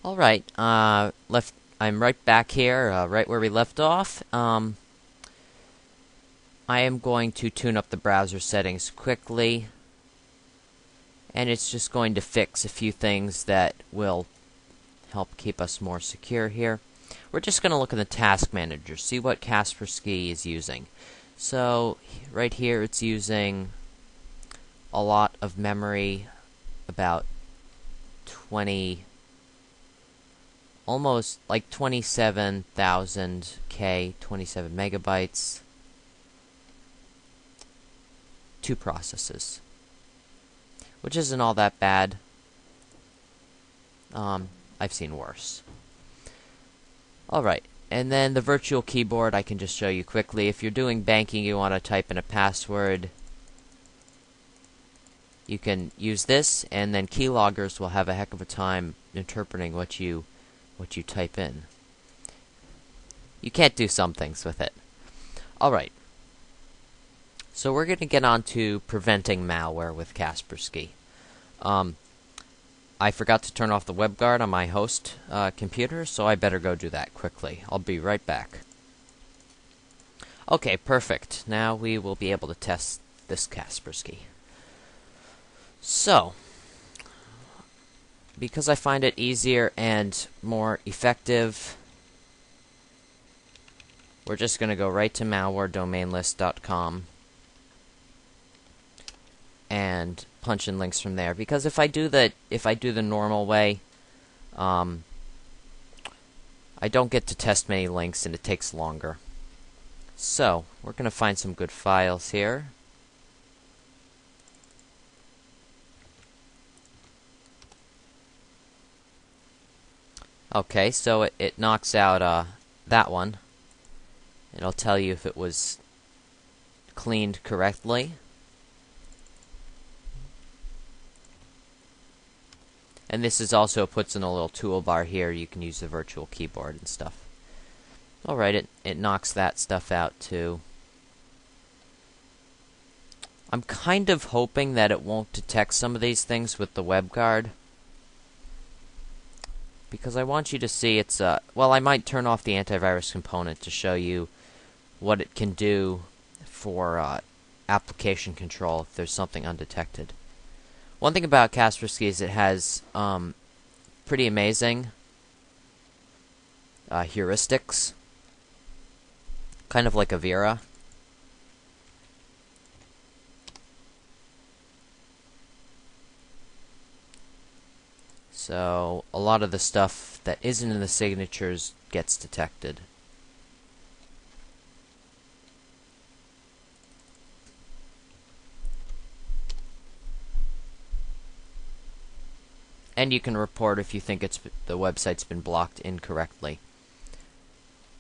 Alright, I'm right back here, right where we left off. I am going to tune up the browser settings quickly, and it's just going to fix a few things that will help keep us more secure here. We're just going to look in the task manager, see what Kaspersky is using. So, right here it's using a lot of memory, about 20, almost like 27,000 K, 27 megabytes, 2 processes, which isn't all that bad. I've seen worse. Alright, and then the virtual keyboard I can just show you quickly. If you're doing banking, you want to type in a password, you can use this, and then keyloggers will have a heck of a time interpreting what you type in. You can't do some things with it. Alright. So we're going to get on to preventing malware with Kaspersky. I forgot to turn off the WebGuard on my host computer, so I better go do that quickly. I'll be right back. Okay, perfect. Now we will be able to test this Kaspersky. So, because I find it easier and more effective, we're just going to go right to malwaredomainlist.com and punch in links from there. Because if I do the normal way, I don't get to test many links and it takes longer. So, we're going to find some good files here. Okay, so it knocks out that one. It'll tell you if it was cleaned correctly. And this is also puts in a little toolbar here. You can use the virtual keyboard and stuff. Alright, it knocks that stuff out too. I'm kind of hoping that it won't detect some of these things with the WebGuard, because I want you to see it's well, I might turn off the antivirus component to show you what it can do for application control if there's something undetected. One thing about Kaspersky is it has pretty amazing heuristics, kind of like Avira. So a lot of the stuff that isn't in the signatures gets detected. And you can report if you think the website's been blocked incorrectly.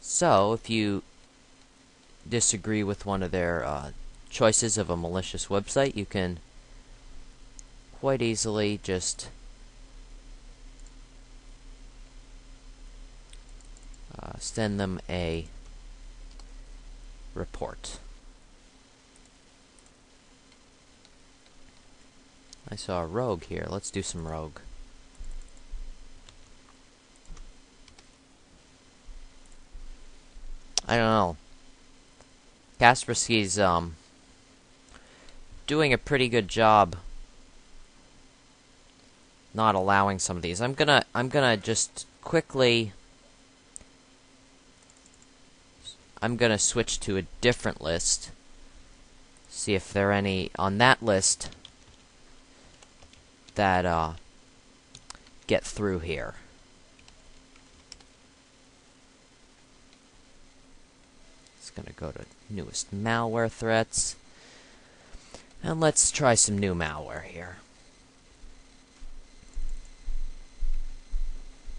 So if you disagree with one of their choices of a malicious website, you can quite easily just send them a report. I saw a rogue here. Let's do some rogue. I don't know. Kaspersky's doing a pretty good job not allowing some of these. I'm gonna just quickly switch to a different list. See if there are any on that list that get through here. It's gonna go to newest malware threats. And let's try some new malware here.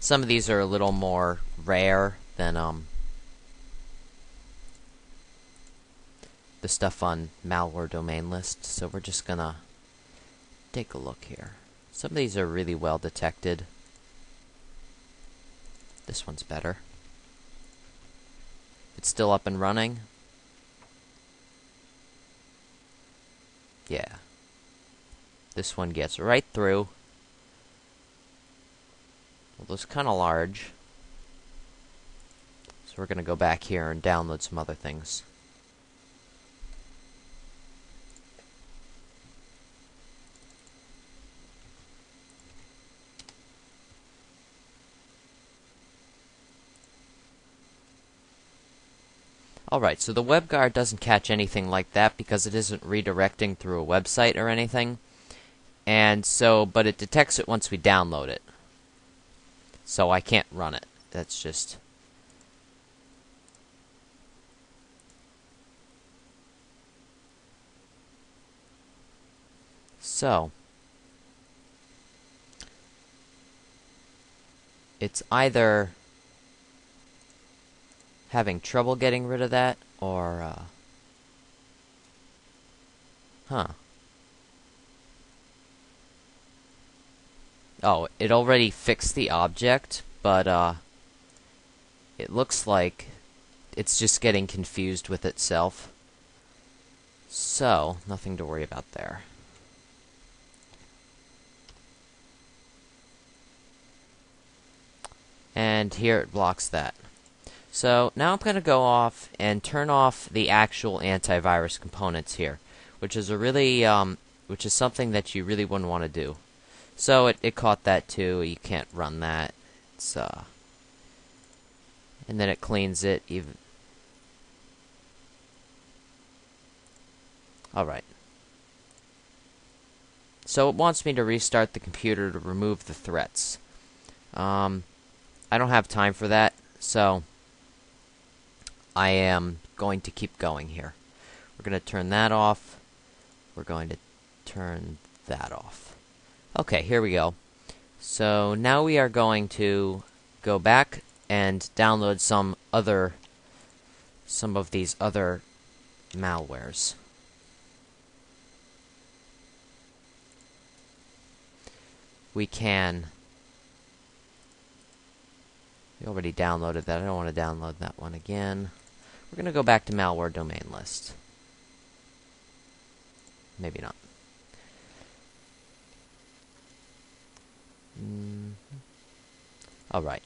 Some of these are a little more rare than the stuff on malware domain list, so we're just gonna take a look here. Some of these are really well detected. This one's better. It's still up and running. Yeah. This one gets right through. Well, those kind of large. So we're going to go back here and download some other things. Alright, so the WebGuard doesn't catch anything like that because it isn't redirecting through a website or anything. And so, but it detects it once we download it. So I can't run it. That's just... So, it's either having trouble getting rid of that, or, Oh, it already fixed the object, but, it looks like it's just getting confused with itself. So, nothing to worry about there. And here it blocks that. So now I'm going to go off and turn off the actual antivirus components here, which is a really, which is something that you really wouldn't want to do. So it caught that too. You can't run that. It's and then it cleans it even. All right. So it wants me to restart the computer to remove the threats. I don't have time for that, so I am going to keep going here. We're going to turn that off. We're going to turn that off. Okay, here we go. So now we are going to go back and download some of these other malwares. We already downloaded that. I don't want to download that one again. We're going to go back to malware domain list. Maybe not. Alright.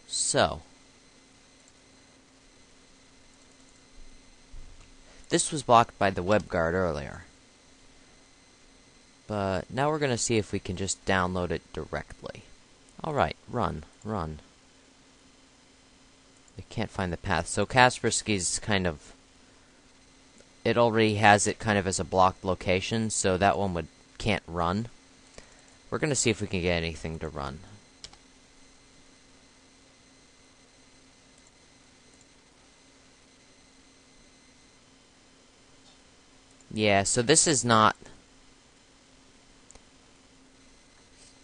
So, this was blocked by the WebGuard earlier. But now we're going to see if we can just download it directly. Alright, run. I can't find the path. So Kaspersky's kind of... It already has it kind of as a blocked location, so that one can't run. We're going to see if we can get anything to run. Yeah, so this is not...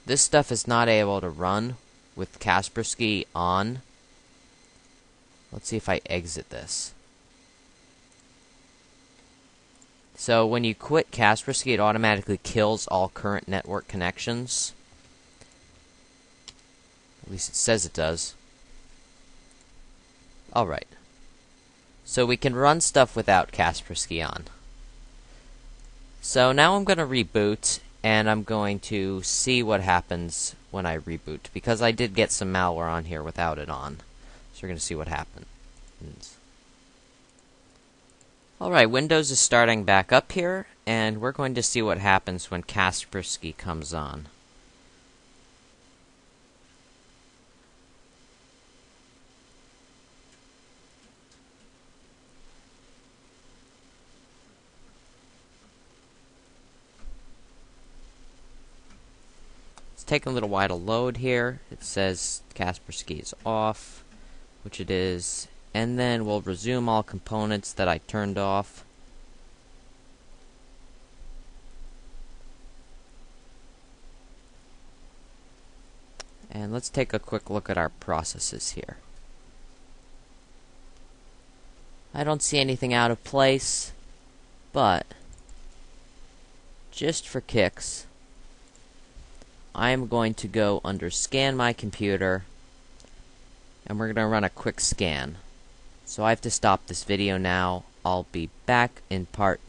This stuff is not able to run with Kaspersky on. Let's see if I exit this. So when you quit Kaspersky, it automatically kills all current network connections. At least it says it does. Alright. So we can run stuff without Kaspersky on. So now I'm going to reboot, and I'm going to see what happens when I reboot, because I did get some malware on here without it on. So we're going to see what happens. Alright, Windows is starting back up here, and we're going to see what happens when Kaspersky comes on. It's taking a little while to load here. It says Kaspersky is off, which it is. And then we'll resume all components that I turned off. And let's take a quick look at our processes here. I don't see anything out of place, but just for kicks, I am going to go under Scan My Computer, and we're going to run a quick scan. So I have to stop this video now. I'll be back in part